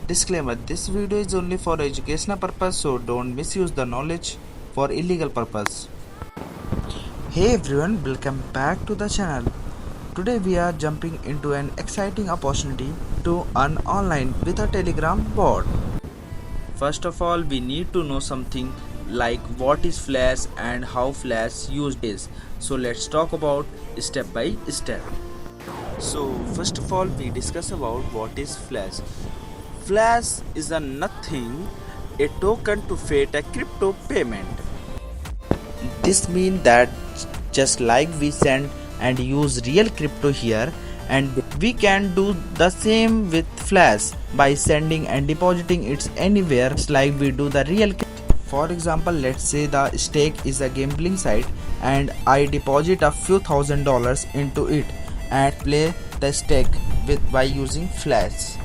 Disclaimer: this video is only for educational purpose, so don't misuse the knowledge for illegal purpose. Hey everyone, welcome back to the channel. Today we are jumping into an exciting opportunity to earn online with a Telegram bot. First of all, we need to know something like what is Flash and how Flash used is. So let's talk about step by step. So first of all, we discuss about what is Flash. Flash is a nothing, a token to fate a crypto payment. This means that just like we send and use real crypto here, and we can do the same with Flash by sending and depositing it anywhere just like we do the real crypto. For example, let's say the stake is a gambling site and I deposit a few $1,000s into it and play the stake by using Flash.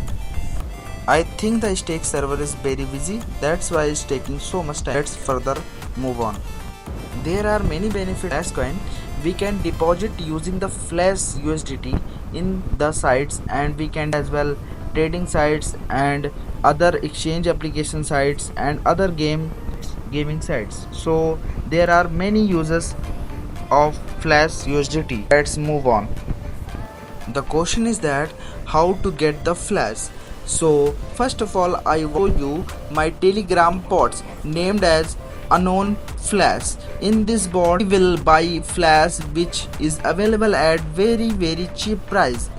I think the stake server is very busy, that's why it's taking so much time. Let's further move on. There are many benefits of Flashcoin. We can deposit using the Flash USDT in the sites, and we can as well trading sites and other exchange application sites and other gaming sites. So there are many uses of Flash USDT. Let's move on. The question is that how to get the Flash. So first of all, I will show you my Telegram bots named as Unknown Flash. In this bot we will buy Flash which is available at very cheap price.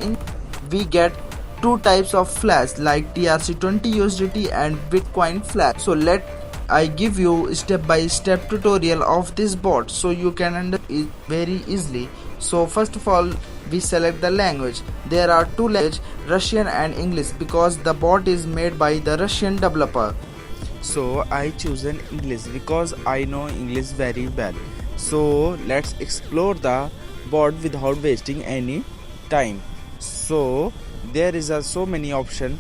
We get two types of Flash like TRC20 USDT and Bitcoin Flash. So let I give you step by step tutorial of this bot so you can understand it very easily. So first of all, we select the language. There are two languages, Russian and English, because the bot is made by the Russian developer. So I choose an English because I know English very well. So let's explore the bot without wasting any time. So there is so many option.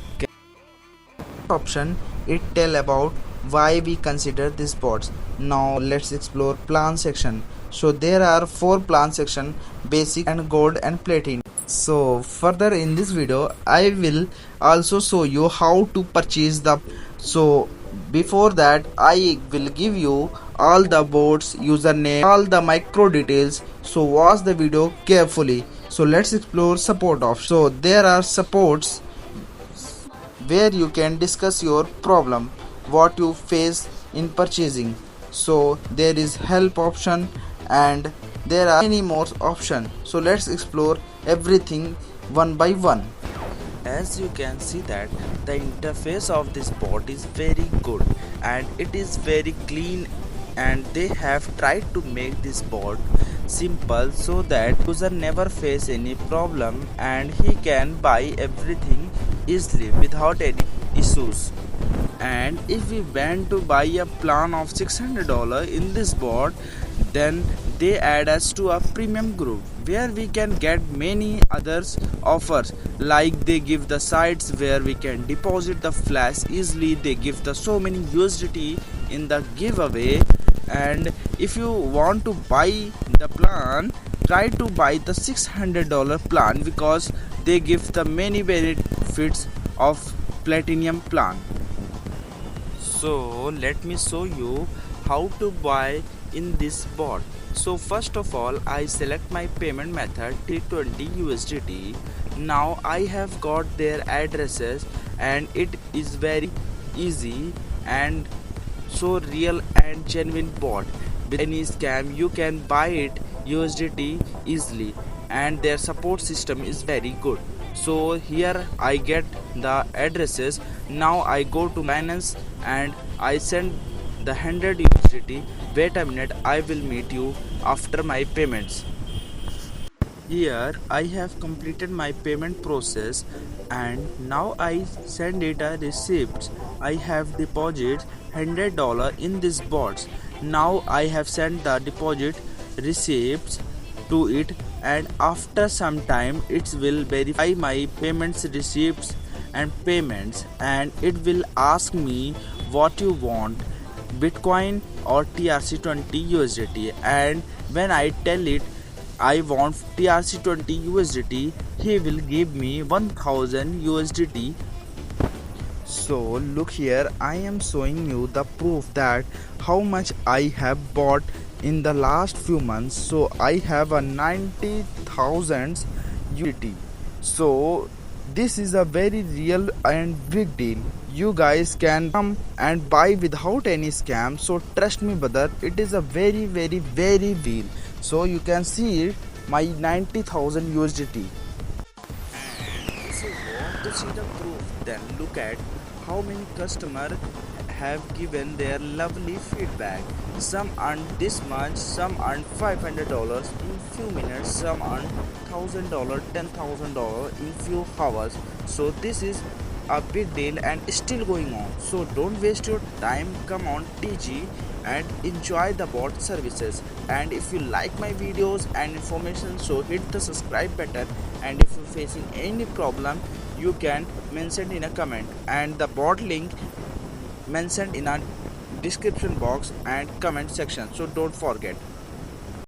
It tell about why we consider these bots. Now let's explore plan section. So there are 4 plan section: basic and gold and platinum. So further in this video I will also show you how to purchase the. So before that I will give you all the bots username, all the micro details, so watch the video carefully. So let's explore support option. So there are supports where you can discuss your problem, what you face in purchasing. So there is help option and there are many more options. So let's explore everything one by one. As you can see that the interface of this bot is very good and it is very clean, and they have tried to make this bot simple so that user never face any problem and he can buy everything easily without any issues. And if we want to buy a plan of $600 in this bot, then they add us to a premium group where we can get many others offers, like they give the sites where we can deposit the Flash easily. They give the so many USDT in the giveaway. And if you want to buy the plan, try to buy the $600 plan because they give the many benefits of platinum plan. So let me show you how to buy in this bot. So first of all, I select my payment method T20 USDT. Now I have got their addresses and it is very easy and so real and genuine bot. With any scam you can buy it USDT easily, and their support system is very good. So here I get the addresses. Now I go to Binance and I send the 100 USDT. Wait a minute, I will meet you after my payments. Here I have completed my payment process and now I send it a receipt. I have deposited $100 in this bots. Now I have sent the deposit receipts to it, and after some time it will verify my payments receipts and payments, and it will ask me what you want, Bitcoin or TRC20 USDT. And when I tell it I want TRC20 USDT, he will give me 1000 USDT. So look here, I am showing you the proof that how much I have bought in the last few months. So I have a 90,000 USDT. So this is a very real and big deal. You guys can come and buy without any scam. So trust me brother, it is a very deal. So you can see it, my 90,000 USDT. If you want to see the proof, then look at how many customers have given their lovely feedback. Some earned this much, some earned $500 in few minutes, some earned $1,000, $10,000 in few hours. So this is a big deal and still going on. So don't waste your time, come on TG and enjoy the bot services. And if you like my videos and information, so hit the subscribe button, and if you're facing any problem you can mention in a comment, and the bot link mentioned in a description box and comment section, so don't forget.